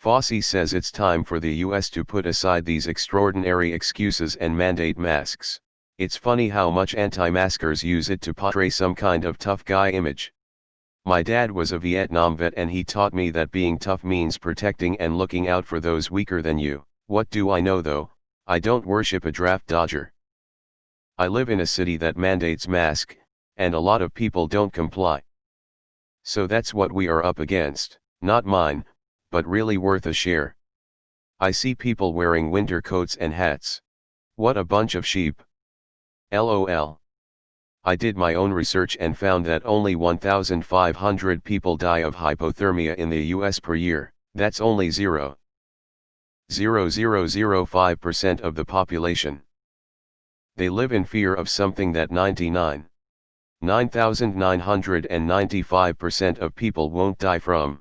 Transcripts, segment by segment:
Fauci says it's time for the US to put aside these extraordinary excuses and mandate masks. It's funny how much anti-maskers use it to portray some kind of tough guy image. My dad was a Vietnam vet and he taught me that being tough means protecting and looking out for those weaker than you. What do I know though? I don't worship a draft dodger. I live in a city that mandates mask, and a lot of people don't comply. So that's what we are up against, not mine, but really worth a share. I see people wearing winter coats and hats. What a bunch of sheep. LOL. I did my own research and found that only 1,500 people die of hypothermia in the US per year. That's only 0.0005% of the population. They live in fear of something that 9,995% of people won't die from.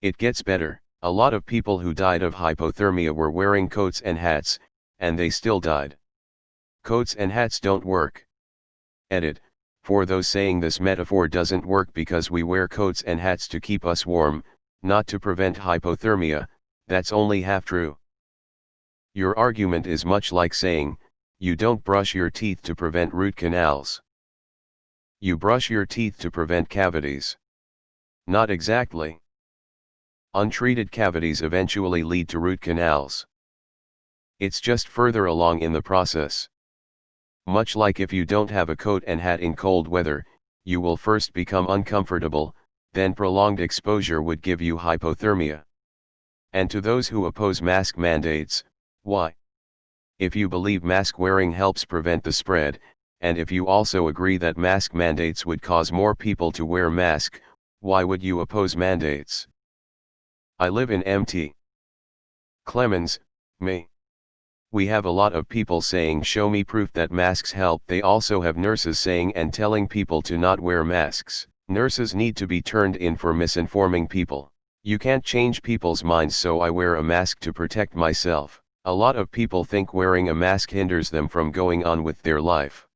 It gets better. A lot of people who died of hypothermia were wearing coats and hats, and they still died. Coats and hats don't work. Edit. For those saying this metaphor doesn't work because we wear coats and hats to keep us warm, not to prevent hypothermia, that's only half true. Your argument is much like saying, you don't brush your teeth to prevent root canals. You brush your teeth to prevent cavities. Not exactly. Untreated cavities eventually lead to root canals. It's just further along in the process. Much like if you don't have a coat and hat in cold weather, you will first become uncomfortable, then prolonged exposure would give you hypothermia. And to those who oppose mask mandates, why? If you believe mask wearing helps prevent the spread, and if you also agree that mask mandates would cause more people to wear mask, why would you oppose mandates? I live in Mt. Clemens, me. We have a lot of people saying show me proof that masks help. They also have nurses saying and telling people to not wear masks. Nurses need to be turned in for misinforming people. You can't change people's minds, so I wear a mask to protect myself. A lot of people think wearing a mask hinders them from going on with their life.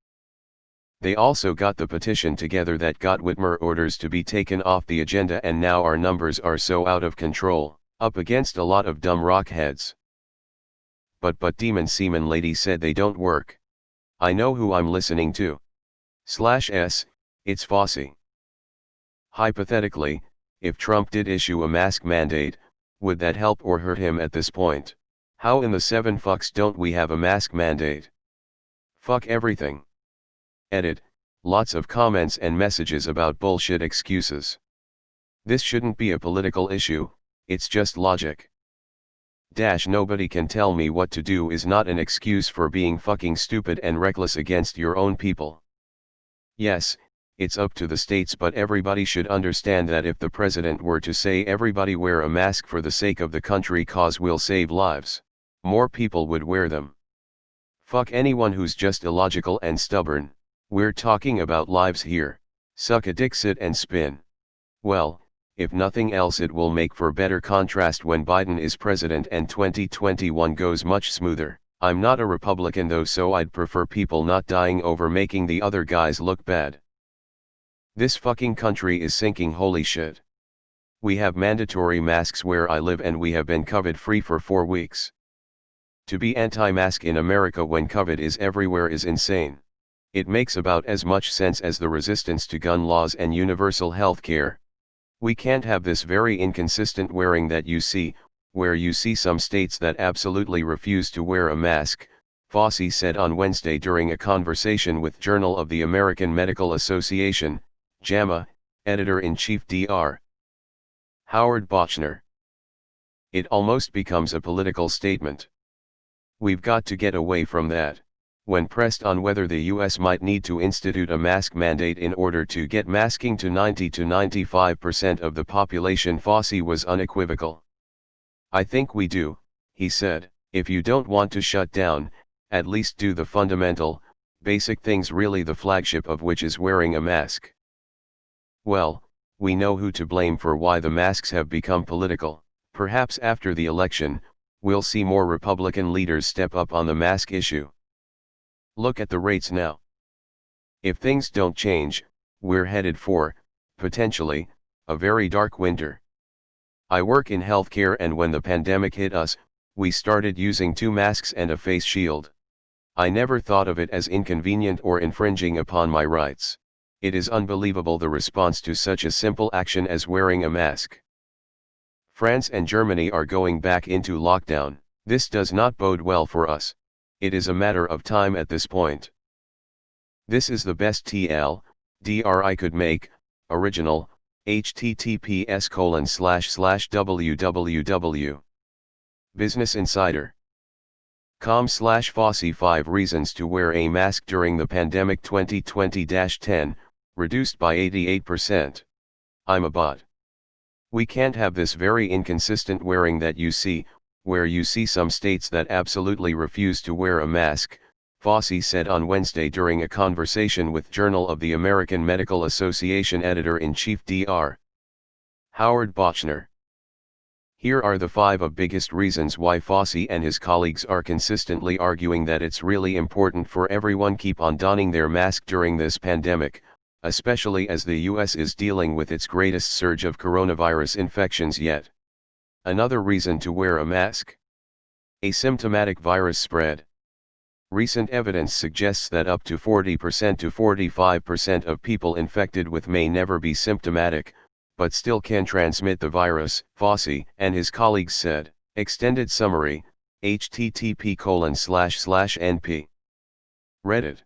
They also got the petition together that got Whitmer orders to be taken off the agenda, and now our numbers are so out of control, up against a lot of dumb rockheads. But Demon Seaman Lady said they don't work. I know who I'm listening to. /S, it's Fauci. Hypothetically, if Trump did issue a mask mandate, would that help or hurt him at this point? How in the 7 fucks don't we have a mask mandate? Fuck everything. Edit. Lots of comments and messages about bullshit excuses. This shouldn't be a political issue, it's just logic. Nobody can tell me what to do is not an excuse for being fucking stupid and reckless against your own people. Yes, it's up to the states, but everybody should understand that if the president were to say everybody wear a mask for the sake of the country cause will save lives, more people would wear them. Fuck anyone who's just illogical and stubborn. We're talking about lives here. Suck a dick, sit and spin. Well, if nothing else, it will make for better contrast when Biden is president and 2021 goes much smoother. I'm not a Republican though, so I'd prefer people not dying over making the other guys look bad. This fucking country is sinking, holy shit. We have mandatory masks where I live and we have been COVID-free for 4 weeks. To be anti-mask in America when COVID is everywhere is insane. It makes about as much sense as the resistance to gun laws and universal health care. We can't have this very inconsistent wearing that you see, where you see some states that absolutely refuse to wear a mask, Fauci said on Wednesday during a conversation with Journal of the American Medical Association, JAMA, Editor-in-Chief Dr. Howard Bochner. It almost becomes a political statement. We've got to get away from that. When pressed on whether the US might need to institute a mask mandate in order to get masking to 90 to 95% of the population, Fauci was unequivocal. I think we do, he said. If you don't want to shut down, at least do the fundamental, basic things, really the flagship of which is wearing a mask. Well, we know who to blame for why the masks have become political. Perhaps after the election, we'll see more Republican leaders step up on the mask issue. Look at the rates now. If things don't change, we're headed for, potentially, a very dark winter. I work in healthcare, and when the pandemic hit us, we started using 2 masks and a face shield. I never thought of it as inconvenient or infringing upon my rights. It is unbelievable the response to such a simple action as wearing a mask. France and Germany are going back into lockdown. This does not bode well for us. It is a matter of time at this point. This is the best TLDR I could make. Original, https://www. Business Insider. com/Fauci 5 reasons to wear a mask during the pandemic 2020-10, reduced by 88%. I'm a bot. We can't have this very inconsistent wearing that you see, where you see some states that absolutely refuse to wear a mask, Fauci said on Wednesday during a conversation with Journal of the American Medical Association editor-in-chief Dr. Howard Bochner. Here are the 5 of biggest reasons why Fauci and his colleagues are consistently arguing that it's really important for everyone keep on donning their mask during this pandemic, especially as the US is dealing with its greatest surge of coronavirus infections yet. Another reason to wear a mask: asymptomatic virus spread. Recent evidence suggests that up to 40% to 45% of people infected with may never be symptomatic, but still can transmit the virus, Fauci and his colleagues said. Extended summary, http://np. Reddit.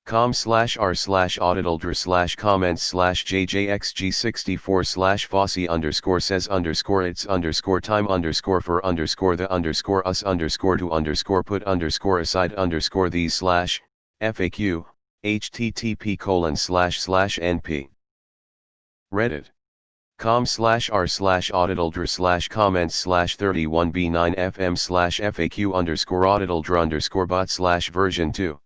com/r/auditaldr/comments/jjxg64/Fauci_says_its_for_us_for_these/FAQ, http://np. Reddit. com/r/auditaldr/comments/31b9fm/FAQ_auditaldr_bot/version 2.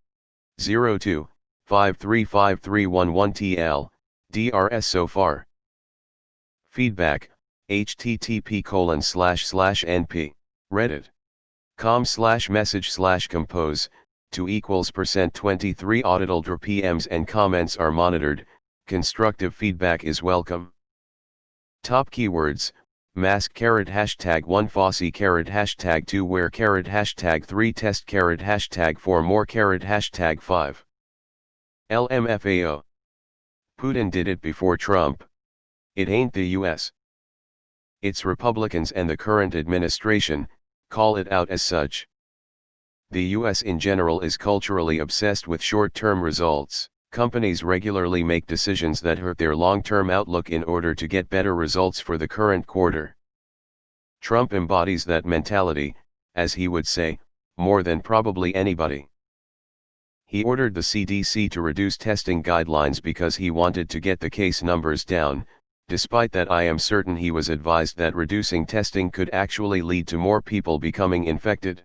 02, 535311TL, DRS so far. Feedback, http://np. Reddit. com/message/compose, 2 = %23 auditaldr PMs and comments are monitored, constructive feedback is welcome. Top keywords: mask #1 Fauci #2 wear #3 test #4 more #5 LMFAO. Putin did it before Trump. It ain't the US. It's Republicans and the current administration, call it out as such. The US in general is culturally obsessed with short-term results. Companies regularly make decisions that hurt their long-term outlook in order to get better results for the current quarter. Trump embodies that mentality, as he would say, more than probably anybody. He ordered the CDC to reduce testing guidelines because he wanted to get the case numbers down. Despite that, I am certain he was advised that reducing testing could actually lead to more people becoming infected.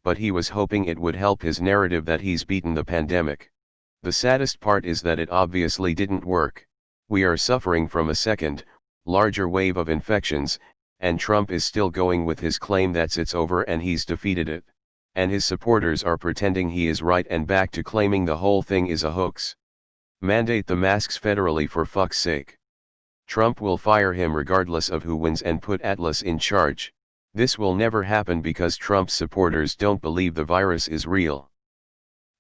But he was hoping it would help his narrative that he's beaten the pandemic. The saddest part is that it obviously didn't work. We are suffering from a second, larger wave of infections, and Trump is still going with his claim that it's over and he's defeated it. And his supporters are pretending he is right and back to claiming the whole thing is a hoax. Mandate the masks federally for fuck's sake. Trump will fire him regardless of who wins and put Atlas in charge. This will never happen because Trump's supporters don't believe the virus is real.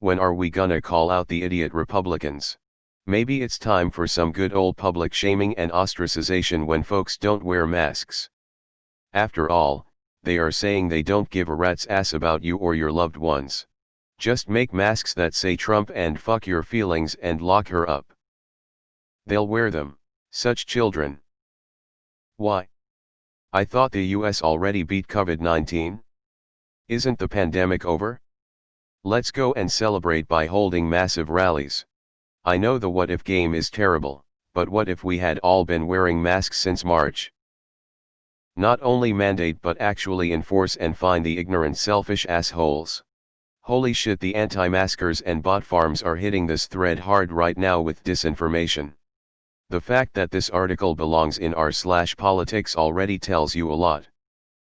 When are we gonna call out the idiot Republicans? Maybe it's time for some good old public shaming and ostracization when folks don't wear masks. After all, they are saying they don't give a rat's ass about you or your loved ones. Just make masks that say Trump and fuck your feelings and lock her up. They'll wear them, such children. Why? I thought the US already beat COVID-19? Isn't the pandemic over? Let's go and celebrate by holding massive rallies. I know the what if game is terrible, but what if we had all been wearing masks since March? Not only mandate but actually enforce and fine the ignorant selfish assholes. Holy shit, the anti-maskers and bot farms are hitting this thread hard right now with disinformation. The fact that this article belongs in r/politics already tells you a lot.